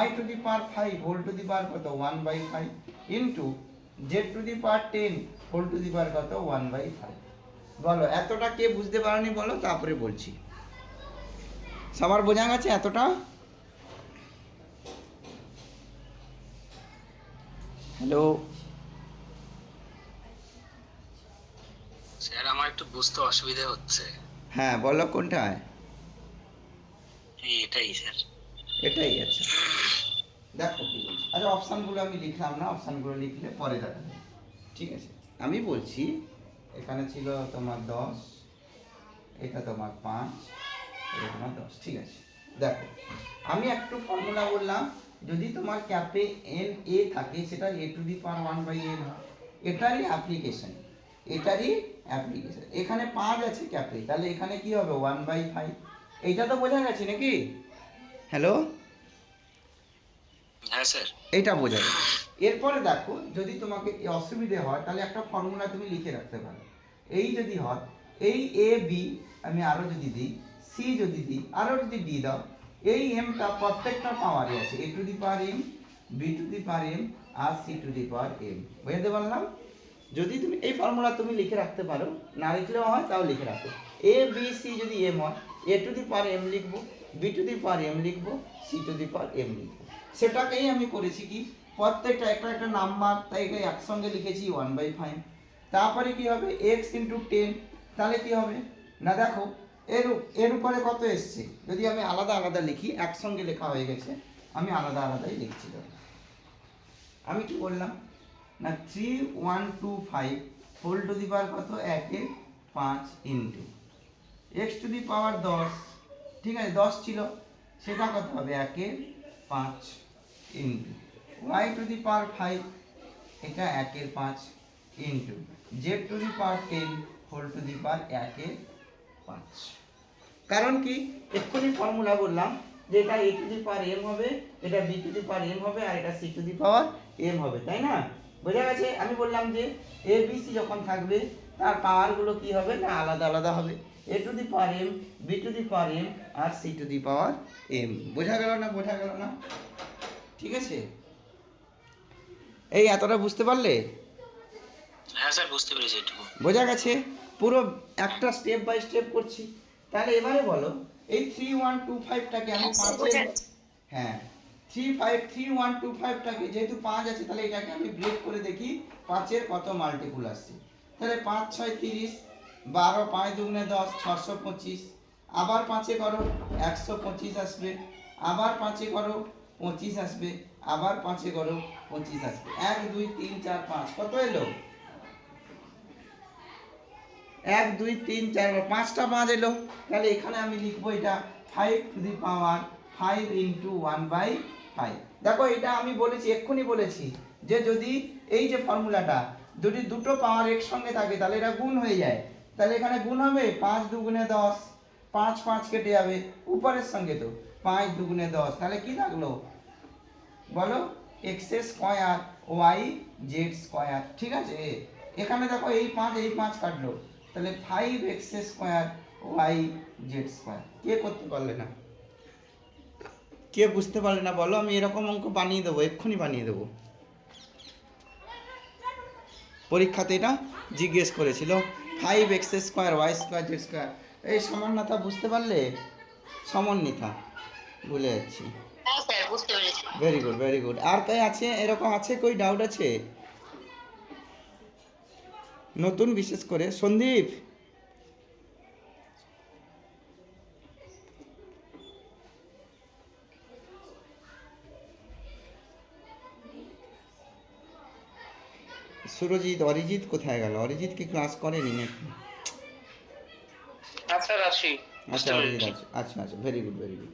y to the power 5 whole to the power কত 1/5 into z to the power 10 whole to the power কত 1/5। বলো এতটা কে বুঝতে পারোনি বলো, তারপরে বলছি। সবার বোঝা গেছে এতটা? হ্যালো, স্যার আমার একটু বুঝতে অসুবিধা হচ্ছে। হ্যাঁ বলো কোনটায়? এটাই স্যার। এটাই, আচ্ছা দেখো কি বলছি। আচ্ছা অপশানগুলো আমি লিখলাম না, অপশানগুলো লিখলে পরে দেখা যাবে। ঠিক আছে, আমি বলছি এখানে ছিল তোমার 10, এটা তোমার 5, এটা তোমার 10। ঠিক আছে, দেখো আমি একটু ফর্মুলা বললাম, যদি তোমার ক্যাপে এন এ থাকে সেটা এ টু দি পাওয়ার 1/n হয়। এটারই অ্যাপ্লিকেশন, এটারই অ্যাপ্লিকেশন। এখানে 5 আছে ক্যাপে, তাহলে এখানে কি হবে 1/5। এইটা তো বোঝা গেছে নাকি? হ্যালো, হ্যাঁ স্যার। এইটা বোঝা গেল। এরপরে দেখো যদি তোমাকে অসুবিধে হয় তাহলে একটা ফর্মুলা তুমি লিখে রাখতে পারো। এই যদি হয়, এই এ বি আমি আরও যদি দিই, সি যদি দিই, আরও যদি ডি দাও, এই এমটা প্রত্যেকটা পাওয়ারই আছে, a to the power m, b to the power m, আর c to the power m. বুঝতে পারলাম? যদি তুমি এই ফর্মুলা তুমি লিখে রাখতে পারো, না লিখলেও হয় তাও লিখে রাখো। এ বি সি যদি এম হয়, a to the power m লিখবো, b to the power m লিখবো, c to the power m লিখবো। সেটাকেই আমি করেছি কি, প্রত্যেকটা একটা একটা নাম্বার, তাই একে একসঙ্গে লিখেছি 1/5। তারপরে কি হবে x ইন্টু 10, তাহলে কি হবে না দেখো এর এর উপরে কত এসছে, যদি আমি আলাদা আলাদা লিখি, একসঙ্গে লেখা হয়ে গেছে, আমি আলাদা আলাদাই লিখছি। দেখো আমি কি বললাম না 3125 হোল টু দি পাওয়ার কত 1/5 into x to the power 10, ঠিক আছে 10 ছিল, সেটা কত হবে 1/5 into y to the power 5, এটা 1/5 into z to the power 10 whole to the power 1/5। কারণ কি এক্ষুনি ফর্মুলা বললাম যে এটা এ টু দি পাওয়ার এম হবে, এটা B to the power M হবে, আর এটা C to the power M হবে, তাই না? বোঝা গেছে? আমি বললাম যে এ বি সি যখন থাকবে তার পাওয়ারগুলো কি হবে না আলাদা আলাদা হবে, a to the power m, b to the power m, আর c to the power m. বোঝা গেল না? বোঝা গেল না? ঠিক আছে, এই এতটা বুঝতে পারলে? হ্যাঁ স্যার বুঝতে পেরেছি এটুকু। বোঝা গেছে? পুরো একটা স্টেপ বাই স্টেপ করছি। তাহলে এবারে বলো এই 3125টাকে আমি পাঁচের, হ্যাঁ 3125টাকে যেহেতু 5 আছে তাহলে এটাকে আমি ব্রেক করে দেখি 5-এর কত মাল্টিপুল আসছে। তাহলে 5 6 30, 12 5 দুগুণে 10, 625, আবার 5-এ করো 125 আসবে, আবার 5-এ করো 25 আসবে, আবার 5-এ করো 25 আসবে। 1 2 3 4 5 কত এলো? 1 2 3 4 5টা 5 এলো। তাহলে এখানে আমি লিখবো এটা 5 টু দি পাওয়ার 5 ইন্টু 1/5। দেখো এটা আমি বলেছি, এক্ষুনি বলেছি যে যদি এই যে ফর্মুলাটা যদি দুটো পাওয়ার একসঙ্গে থাকে তাহলে এটা গুণ হয়ে যায়। তাহলে এখানে গুণ হবে 5 দুগুণে 10, 5 5 কেটে যাবে উপরের সঙ্গে, তো 5 দুগুণে 10, তাহলে কি থাকলো বলো x square y z square. ঠিক আছে, এখানে দেখো এই 5 কাটলো, তাহলে 5x square y z square. কে করতে পারলে না? কে বুঝতে পারলে না বলো? আমি এরকম অঙ্ক বানিয়ে দেবো, এক্ষুনি বানিয়ে দেবো। পরীক্ষাতে এটা জিজ্ঞেস করেছিল 5x square Y square Z square. এই সমান্যতা বুঝতে পারলে? সমন্বিতা ভুলে যাচ্ছি। হ্যাঁ স্যার বুঝতে পেরেছি। Very good very good. আর তাই আছে এরকম আছে কই ডাউট আছে নতুন, বিশেষ করে সন্দীপ? সুরজিৎ, অরিজিৎ কোথায় গেল? অরিজিৎ কি ক্লাস করেনি নাকি? স্যার আসি। আচ্ছা অরিজিৎ আছে, আচ্ছা আচ্ছা ভেরি গুড ভেরি গুড।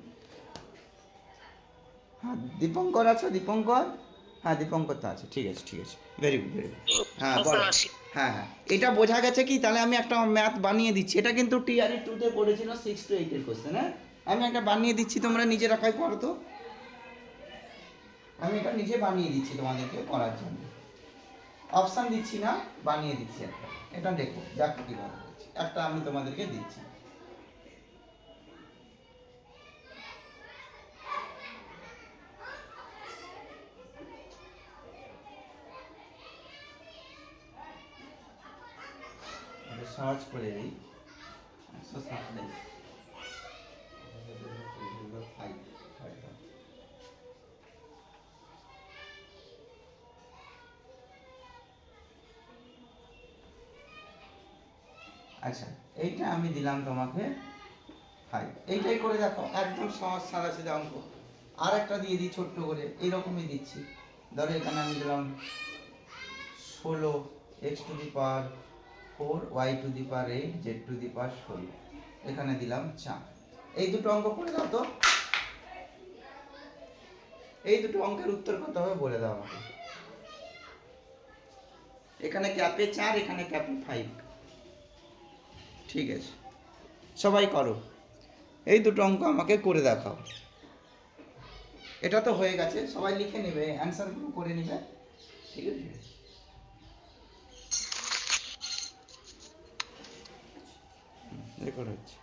হ্যাঁ দীপঙ্কর আছো? দীপঙ্কর, হ্যাঁ দীপঙ্কর তো আছে, ঠিক আছে ঠিক আছে ভেরি গুড ভেরি গুড। হ্যাঁ বলো। হ্যাঁ হ্যাঁ এটা বোঝা গেছে কি? তাহলে আমি একটা ম্যাথ বানিয়ে দিচ্ছি, এটা কিন্তু টিআরই 2-তে পড়েছিল 6 to 8 এর কোশ্চেন। হ্যাঁ আমি একটা বানিয়ে দিচ্ছি, তোমরা নিজে রাখাই করো তো। আমি এটা নিজে বানিয়ে দিচ্ছি তোমাদেরকে করার জন্য, অপশান দিচ্ছি না, বানিয়ে দিচ্ছি একটা। এটা দেখো দেখো কীভাবে দিচ্ছি, একটা আমি তোমাদেরকে দিচ্ছি। সহজ করে দিই 127। আচ্ছা, এইটা আমি দিলাম তোমাকে 5। এইটাই করে দেখো, একদম সহজ সাদা সিধা অঙ্ক। আর একটা দিয়ে দিই ছোট্ট করে, এইরকমই দিচ্ছি। ধরো এখানে আমি দিলাম 16 x⁴ y⁴ z⁴ এখানে দিলাম 4। এই দুটো অঙ্ক করে দাও তো। এই দুটো অঙ্কের উত্তর কত হবে বলে দাও আমাকে। এখানে ক্যাপে 4, এখানে ক্যাপে 5। ঠিক আছে, সবাই করো। এই দুটো অঙ্ক আমাকে করে দেখাও। এটা তো হয়ে গেছে, সবাই লিখে নেবে, অ্যান্সারগুলো করে নেবে। ঠিক আছে, রেকর্ড হচ্ছে।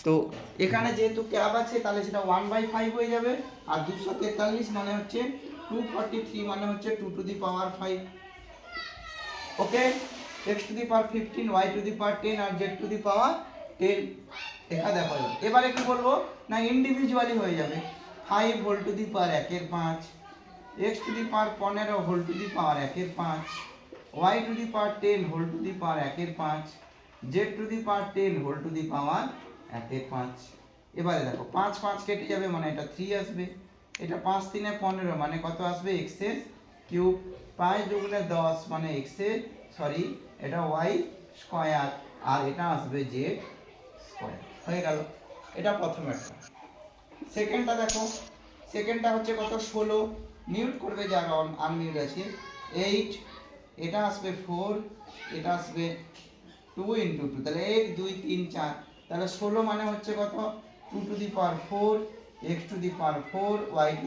তো এখানে যেহেতু ক্যাপ আছে তাহলে সেটা 1/5 হয়ে যাবে। আর 243 মানে হচ্ছে 243 মানে হচ্ছে 2⁵ ওকে। x⁵15 y⁵10 আর z⁵10 দেখা দেখো। এবারে কি বলবো না, ইন্ডিভিজুয়ালি হয়ে যাবে। 5 হোল টু দি পাওয়ার 1 এর 5, x⁵15 হোল টু দি পাওয়ার 1 এর 5, y⁵10 হোল টু দি পাওয়ার 1 এর 5, z⁵10 হোল টু দি পাওয়ার 1 এর 5। এবারে দেখো 5 5 কেটে যাবে মানে এটা 3 আসবে। এটা 5 3 15 মানে কত আসবে x এর কিউব। 5 দুগুণে 10 মানে x এর সরি এটা y স্কয়ার, আর এটা আসবে z স্কয়ার। হয়ে গেল, এটা প্রথম একটা। সেকেন্ডটা দেখো, সেকেন্ডটা হচ্ছে কত 16 মিউট করবে যারা আনমিউট আছে 8, এটা আসবে 4, এটা আসবে 2 × 2 তাহলে 1 2 3 4। তাহলে 16 মানে হচ্ছে কত 2⁴ x⁴ y⁴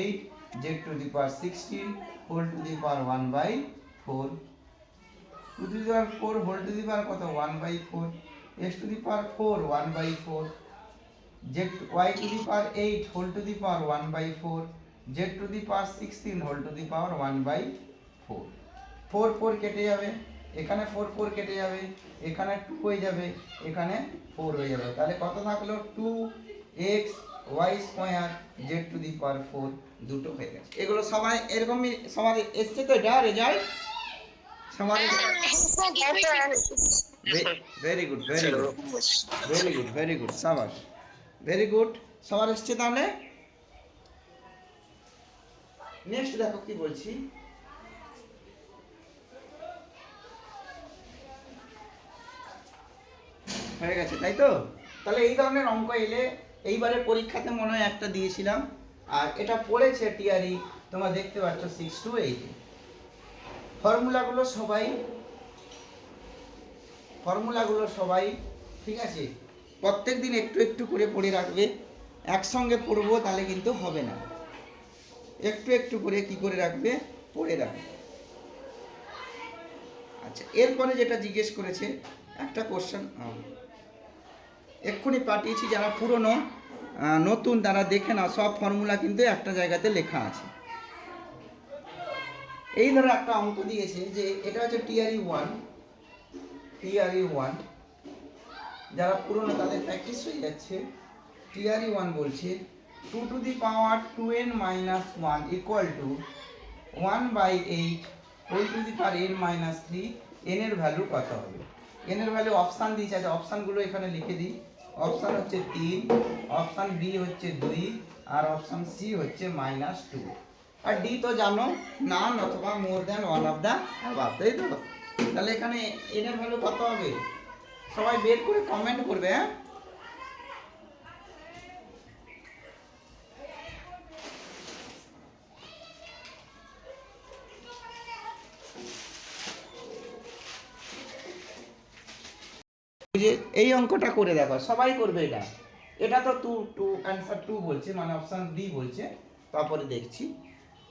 8 z⁴ 16 whole to the power 1/4। 2⁴ whole to the power কত 1/4, x⁴ 1/4, y⁴ 8 whole to the power 1/4, z⁴ 16 whole to the power 1/4। 4 4 কেটে যাবে, এখানে 4 4 কেটে যাবে, এখানে 2 হয়ে যাবে, এখানে 4 হয়ে যাবে। তাহলে কত থাকলো 2x y² z⁴ দুটো হয়ে গেছে। এগুলো সবাই এরকমই সবার এসছে তো, এটা রেজাল্ট সবার। Very good, very good, very good, very good, সাবাস, ভেরি গুড। সবার এসছে তাহলে। নেক্সট দেখো কি বলছি। হয়ে গেছে তাই তো। তাহলে এই ধরনের অঙ্ক এলে, এইবারে পরীক্ষাতে মনে হয় একটা দিয়েছিলাম, আর এটা পড়েছে টিআরই, তোমরা দেখতে পাচ্ছ 6 to 8। ফর্মুলাগুলো সবাই ঠিক আছে, প্রত্যেক দিন একটু একটু করে পড়ে রাখবে। একসঙ্গে পড়বো তাহলে কিন্তু হবে না, একটু একটু করে কি করে রাখবে, পড়ে রাখবে। আচ্ছা, এরপরে যেটা জিজ্ঞেস করেছে একটা কোশ্চেন এক্ষুনি পাঠিয়েছি, যারা পুরনো নতুন তারা দেখে নাও, সব ফর্মুলা কিন্তু একটা জায়গাতে লেখা আছে। এই ধরো একটা অঙ্ক দিয়েছে যে এটা হচ্ছে টিআরই 1, যারা পুরনো তাদের প্র্যাকটিস হয়ে যাচ্ছে। টিআরই 1 বলছে 2⁻2n - 1 = 1/8 whole to the power n - 3। n এর ভ্যালু কত হবে? n এর ভ্যালু অপশান দিয়েছে, আছে অপশানগুলো এখানে লিখে দিই। অপশান হচ্ছে 3, অপশান বি হচ্ছে 2, আর অপশান সি হচ্ছে -2। আর ডি তো জানো, নান অথবা more than one of the above, তাই তো। তাহলে এখানে n এর ভ্যালু কত হবে? সবাই বের করে কমেন্ট করবে। হ্যাঁ, এই অঙ্কটা করে দেখো, সবাই করবে এটা। এটা তো অ্যান্সার 2 বলছে, মানে অপশান ডি বলছে, তারপরে দেখছি।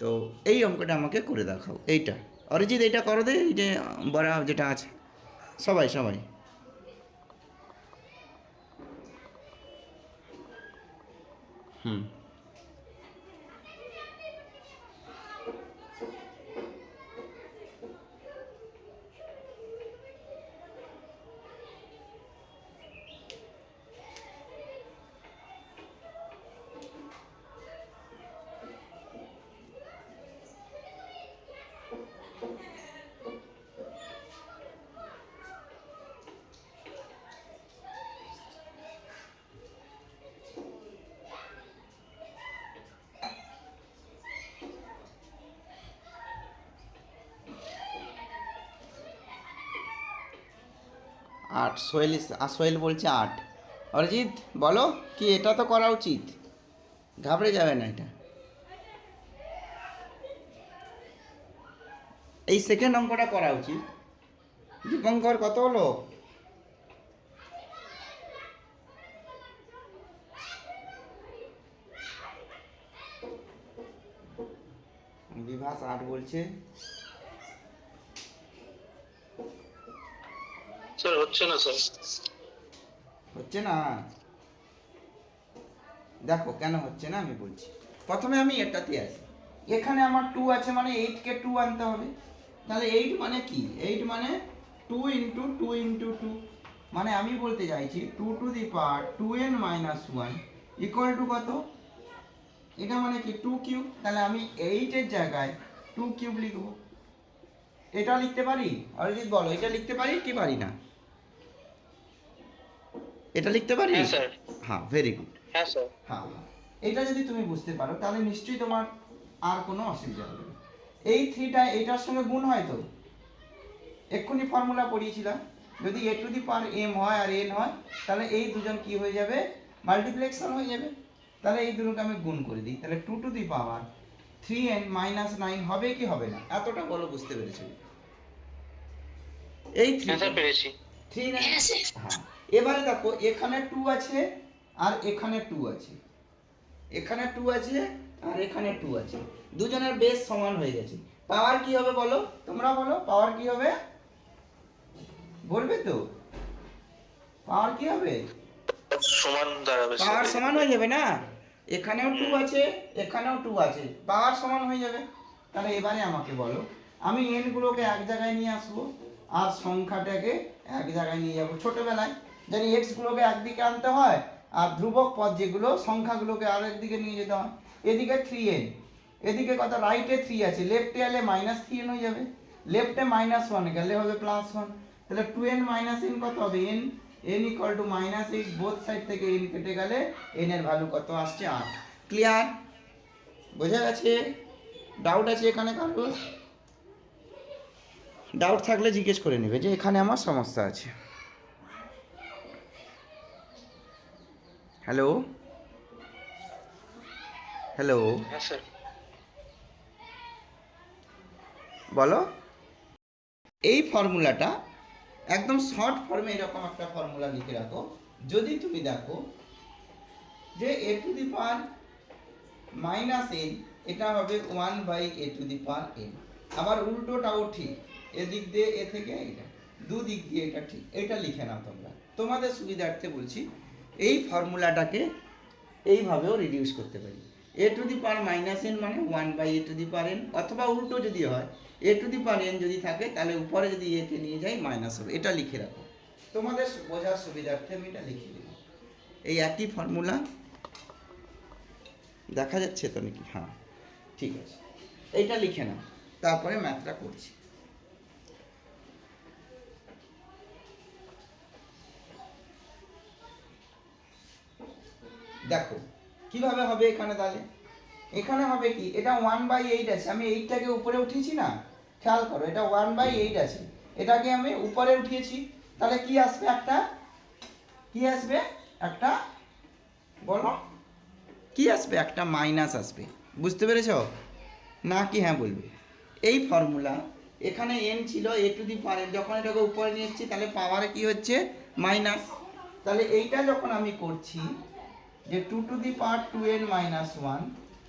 তো এই অঙ্কটা আমাকে করে দেখাও। এইটা অরিজিৎ, এইটা করো দে, এই যে বড় যেটা আছে। সবাই সবাই 8, সোহেল বলছে 8। অরিজিৎ বলো কি এটা তো করা উচিত, ঘাবড়ে যাবে না এটা। এই সেকেন্ড অঙ্কটা করা উচিত। দীপঙ্কর কত হলো? বিভাস 8 বলছে। স্যার হচ্ছে না স্যার। হচ্ছে না, দেখো কেন হচ্ছে না আমি বলছি। প্রথমে আমি এটাতে আসি, এখানে আমার 2 আছে মানে 8কে 2 আনতে হবে। তাহলে 8 মানে কি? 8 মানে 2 ইন্টু 2 ইন্টু 2, মানে আমি বলতে চাইছি 2 two the power 2n minus 1 equal to কত? এটা মানে কি 2 কিউব। তাহলে আমি 8 এর জায়গায় 2 কিউব লিখব। এটা লিখতে পারি? অরিজিৎ বলো, এটা লিখতে পারি কি পারি না? এটা লিখতে পারি? হ্যাঁ স্যার। হ্যাঁ, ভেরি গুড। হ্যাঁ স্যার। হ্যাঁ, এটা যদি তুমি বুঝতে পারো তাহলে নিশ্চয়ই তোমার আর কোনো অসুবিধা হবে না। এই 3টা এটার সঙ্গে গুণ হয় তো, এক্ষুনি ফর্মুলা পড়িয়েছিলাম, যদি a to the power m হয় আর n হয় তাহলে এই দুজন কি হয়ে যাবে? মাল্টিপ্লেকশন হয়ে যাবে। তাহলে এই দুটোকে আমি গুণ করে দিই, তাহলে 2 two the power 3n minus 9 হবে কি হবে না? এতটা বলো, বুঝতে পেরেছো? এই হ্যাঁ স্যার পেরেছি। 3 হ্যাঁ, এবারে দেখো এখানে 2 আছে আর এখানে 2 আছে, এখানে 2 আছে আর এখানে 2 আছে, দুজনের বেস সমান হয়ে গেছে। পাওয়ার কি হবে বলো, তোমরা বলো পাওয়ার কি হবে? বলবে তো পাওয়ার কি হবে? সমান দাঁড়াবে স্যার। পাওয়ার সমান হয়ে যাবে না, এখানেও 2 আছে এখানেও 2 আছে, পাওয়ার সমান হয়ে যাবে। তাহলে এবারে আমাকে বলো, আমি n গুলোকে এক জায়গায় নিয়ে আসবো আর সংখ্যাটাকে এক জায়গায় নিয়ে যাবো। ছোটবেলায় জানি x গুলোকে একদিকে আনতে হয় আর ধ্রুবক পদ যেগুলো সংখ্যাগুলোকে আরেক দিকে নিয়ে যেতে হয়। এদিকে 3n, এদিকে কত? রাইটে 3 আছে, লেফটে এলে মাইনাস 3n হয়ে যাবে, লেফটে মাইনাস 1 গেলে হবে প্লাস 1। তাহলে 2n মাইনাস n কত হবে? n equal to minus 8, both side থেকে n কেটে গেলে n এর ভ্যালু কত আসছে? 8। ক্লিয়ার? বোঝা গেছে? ডাউট আছে এখানে কারোর? ডাউট থাকলে জিজ্ঞেস করে নেবে যে এখানে আমার সমস্যা আছে। হ্যালো হ্যালো, হ্যাঁ স্যার। বলো। এই ফর্মুলাটা একদম শর্ট ফর্মে এরকম একটা ফর্মুলা লিখে রাখো। যদি তুমি দেখো যে a to the power minus n এটা হবে 1 by a to the power n, আবার উল্টোটাও ঠিক, এদিক দিয়ে এ থেকে এটা, দুদিক দিয়ে এটা ঠিক, এটা লিখে নাও তোমরা, তোমাদের সুবিধার্থে বলছি। এই ফর্মুলাটাকে এইভাবেও রিডিউস করতে পারি, a to the power minus n মানে 1 by a to the power n, অথবা উল্টো যদি হয় a to the power n যদি থাকে তাহলে উপরে যদি a কে নিয়ে যাই মাইনাস হবে। এটা লিখে রাখো, তোমাদের বোঝার সুবিধার্থে আমি এটা লিখে দিলাম। এই একই ফর্মুলা দেখা যাচ্ছে তো নাকি? হ্যাঁ, ঠিক আছে, এইটা লিখে নাও, তারপরে ম্যাথটা করছি। দেখো কিভাবে হবে এখানে, তাহলে এখানে হবে কি, এটা 1/8 আছে, আমি 8টাকে উপরে উঠিয়েছি না, খেয়াল করো, এটা 1/8 আছে, এটাকে আমি উপরে উঠিয়েছি, তাহলে কি আসবে? একটা কি আসবে? একটা বলো কি আসবে? একটা মাইনাস আসবে। বুঝতে পেরেছো না কি? হ্যাঁ বলবে। এই ফর্মুলা এখানে n ছিল a টু দি পাওয়ার, যখন এটাকে উপরে নিয়ে এসেছি তাহলে পাওয়ারে কি হচ্ছে? মাইনাস। তাহলে এইটা যখন আমি করছি যে 2 two the power 2n minus 1,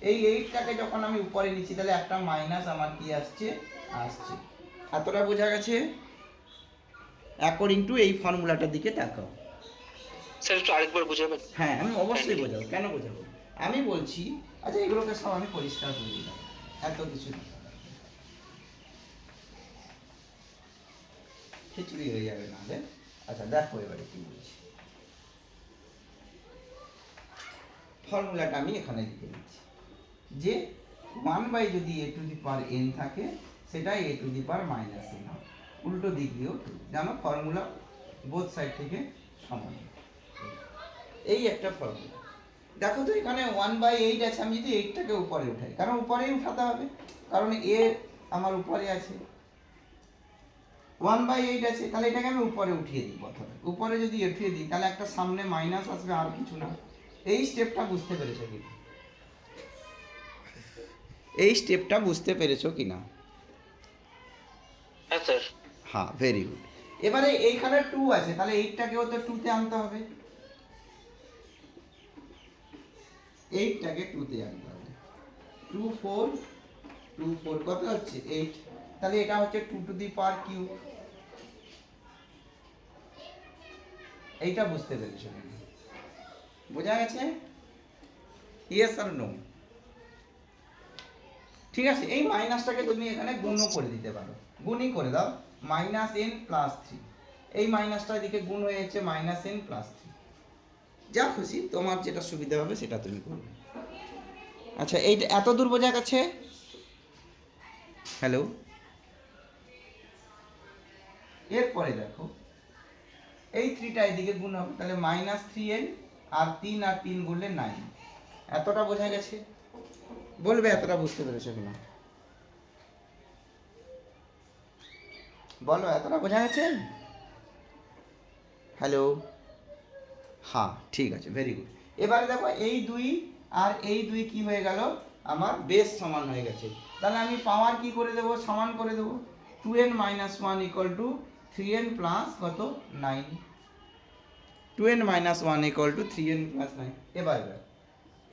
এই 8টাকে যখন আমি উপরে নিচ্ছি তাহলে একটা মাইনাস আমার কি আসছে? আসছে। এতটা বোঝা গেছে? অ্যাকর্ডিং টু এই ফর্মুলাটার দিকে তাকাও। স্যার একটু আরেকবার বুঝাবেন? হ্যাঁ, আমি অবশ্যই বোঝাবো, কেন বোঝাবো? আমি বলছি, আচ্ছা এগুলোকে সব আমি পরিষ্কার করে দিলাম, এত কিছু না, খিচুড়ি হয়ে যাবে নাহলে। আচ্ছা দেখো এবারে কি বলছি, ফর্মুলাটা আমি এখানে লিখে দিচ্ছি যে 1 বাই যদি a to the power n থাকে সেটা a to the power minus n হয়, উল্টো দিক দিয়েও টু, জানো ফর্মুলা বোথ সাইড থেকে সমান। এই একটা ফর্মুলা। দেখো তো এখানে 1/8 আছে, আমি যদি 8টাকে উপরে উঠাই, কারণ উপরেই উঠাতে হবে, কারণ এ আমার উপরে আছে, 1/8 আছে, তাহলে এটাকে আমি উপরে উঠিয়ে দিই। প্রথমে উপরে যদি উঠিয়ে দিই তাহলে একটা সামনে মাইনাস আসবে, আর কিছু না। এই স্টেপটা বুঝতে পেরেছো কি? এই স্টেপটা বুঝতে পেরেছো কি না? হ্যাঁ স্যার। হ্যাঁ, ভেরি গুড। এবারে এইখানে 2 আছে, তাহলে 8টাকেও তো 2 তে আনতে হবে। 8টাকে 2 তে আনতে হবে। 2 4 2 4 কত হচ্ছে? 8। তাহলে এটা হচ্ছে 2 টু দি পাওয়ার কিউব। এইটা বুঝতে পেরেছো নাকি? বোঝা গেছে? ইয়েস আর নো? ঠিক আছে, এই মাইনাসটাকে তুমি এখানে গুণও করে দিতে পারো। গুণই করে দাও, -n + 3। এই মাইনাসটা এদিকে গুণ হয়ে যাচ্ছে -n + 3। যা খুশি, তোমার যেটা সুবিধা হবে সেটা তুমি করবে। আচ্ছা, এইটা এত দূর বোঝা গেছে? হ্যালো? এরপরে দেখো, এই 3টা এদিকে গুণ হবে, তাহলে -3n, আর 3 আর 3 গুণলে 9। এতটা বোঝা গেছে? বলবে এতটা বুঝতে পেরেছো কিনা? বলো, এতটা বোঝা গেছে? হ্যালো? হ্যাঁ, ঠিক আছে, ভেরি গুড। এবারে দেখো, এই 2 আর এই 2 কি হয়ে গেল? আমার বেস সমান হয়ে গেছে। তাহলে আমি পাওয়ার কি করে দেবো? সমান করে দেবো। 2n - 1 = 3n প্লাস কত? 9। 2n - 1 = 3n + 9।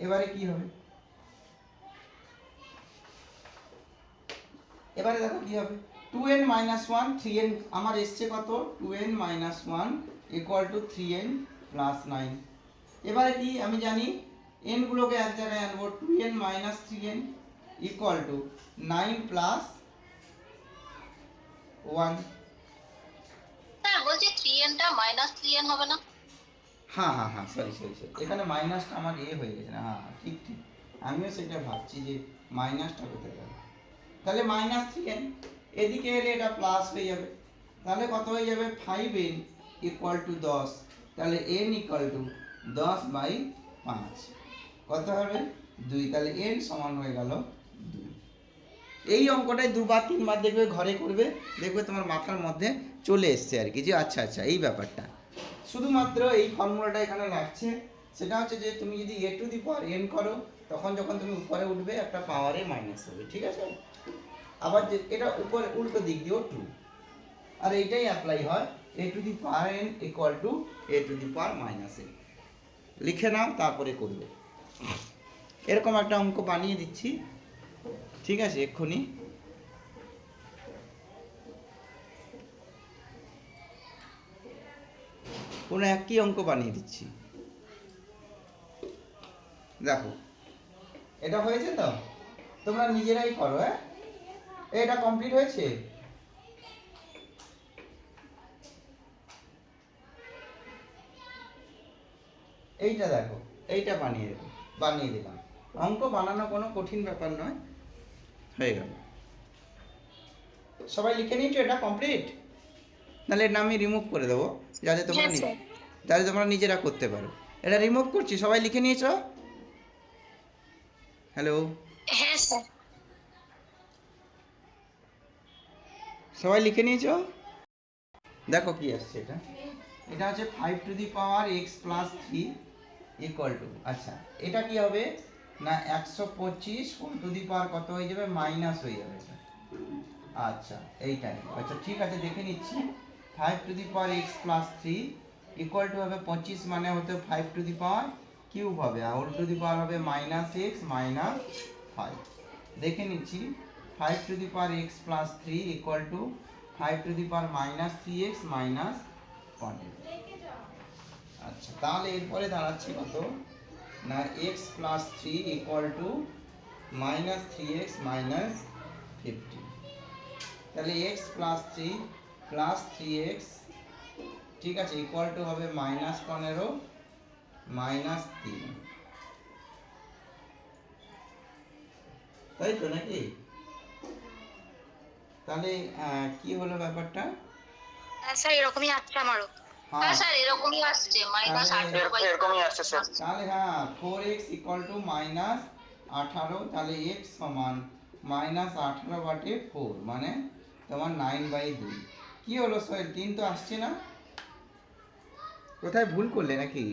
এবারে কি হবে? এবারে দেখো কি হবে। 2n - 1, 3n আমার এসছে কত? 2n - 1 = 3n + 9। এবারে কি আমি জানি, n গুলোকে এক জায়গায় আনবো। 2n - 3n = 9 + 1। স্যার বলছি 3n টা -3n হবে না? হ্যাঁ হ্যাঁ হ্যাঁ, সরি, এখানে মাইনাসটা আমার হয়ে গেছে না। হ্যাঁ, ঠিক। আমিও সেটা ভাবছি যে মাইনাসটা কোথায় গেল। তাহলে -3n, এদিকে এলে এটা প্লাস হয়ে যাবে। তাহলে কত হয়ে যাবে? 5n = 10। তাহলে n = 10/5। কত হবে? 2। তাহলে n সমান হয়ে গেল 2। এই অঙ্কটাই 2বার 3বার দেখবে ঘরে করবে, দেখবে তোমার মাথার মধ্যে চলে এসছে আর কি, যে আচ্ছা আচ্ছা এই ব্যাপারটা। শুধুমাত্র এই ফর্মুলাটা এখানে লাগছে, সেটা হচ্ছে যে তুমি যদি a to the power n করো, তখন যখন তুমি উপরে উঠবে একটা পাওয়ারে মাইনাস হবে, ঠিক আছে? আবার যে এটা উপরে উল্টো দিক দিয়েও ট্রু। আর এইটাই অ্যাপ্লাই হয়, a to the power n = a to the power -n। লিখে নাও, তারপরে করবে। এরকম একটা অঙ্ক বানিয়ে দিচ্ছি, ঠিক আছে? এক্ষুনি কোনো একই অঙ্ক বানিয়ে দিচ্ছি। দেখো, এটা হয়েছে তো? তোমরা নিজেরাই করো। হ্যাঁ, এটা কমপ্লিট হয়েছে? এইটা দেখো, এইটা বানিয়ে দিলাম। অঙ্ক বানানো কোনো কঠিন ব্যাপার নয়, হয়ে গেল। সবাই লিখে নিয়েছো এটা কমপ্লিট? নাহলে এটা আমি রিমুভ করে দেবো, যাতে তোমরা নিজেরা করতে পারো। এটা রিমুভ করছি, সবাই লিখে নিয়েছো? হ্যালো? হ্যাঁ স্যার। সবাই লিখে নিয়েছো? দেখো কি আসছে এটা। এটা হচ্ছে 5 টু দি পাওয়ার x + 3 = আচ্ছা, এটা কি হবে না 125 হোল টু দি পাওয়ার কত হয়ে যাবে? মাইনাস হয়ে যাবে এটা। আচ্ছা, এইটাই। আচ্ছা, ঠিক আছে, দেখে নিচ্ছি। 5 টু দি পাওয়ার x + 3 = হবে 25, মানে হতে 5 টু দি পাওয়ার কিউব হবে, আর হোল টু দি পাওয়ার হবে -x - 5। দেখে নিচ্ছি, 5 to the power x + 3 = 5 to the power -3x - 15। আচ্ছা, তাহলে এরপরে দাঁড়াচ্ছে কত না x + 3 = -3x - 15। তাহলে x + 3 + 3x, ঠিক আছে, = হবে -15 - 3। তাই তো নাকি? তাহলে কি হলো ব্যাপারটা? হ্যাঁ স্যার, এরকমই আসছে আমারও। হ্যাঁ, হ্যাঁ স্যার, এরকমই আসছে এরকমই আসছে স্যার। তাহলে হ্যাঁ, 4x = -18। তাহলে x সমান -18/4, মানে তোমার 9/2। কি হলো সোহেল, 3 তো আসছে না, কোথায় ভুল করলে নাকি?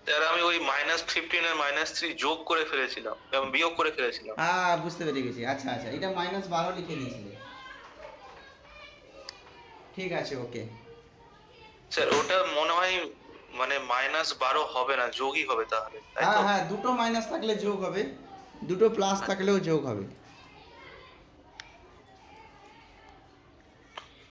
স্যার আমি ওই -15 আর -3 যোগ করে ফেলেছিলাম এবং বিয়োগ করে ফেলেছিলাম। বুঝতে পেরে গেছি। আচ্ছা আচ্ছা, এটা -12 লিখে দিয়েছিলে। ঠিক আছে, ওকে। স্যার ওটা মনে হয় মানে -12 হবে না, যোগই হবে তাহলে, তাই তো? হ্যাঁ, দুটো মাইনাস থাকলে যোগ হবে, দুটো প্লাস থাকলেও যোগ হবে।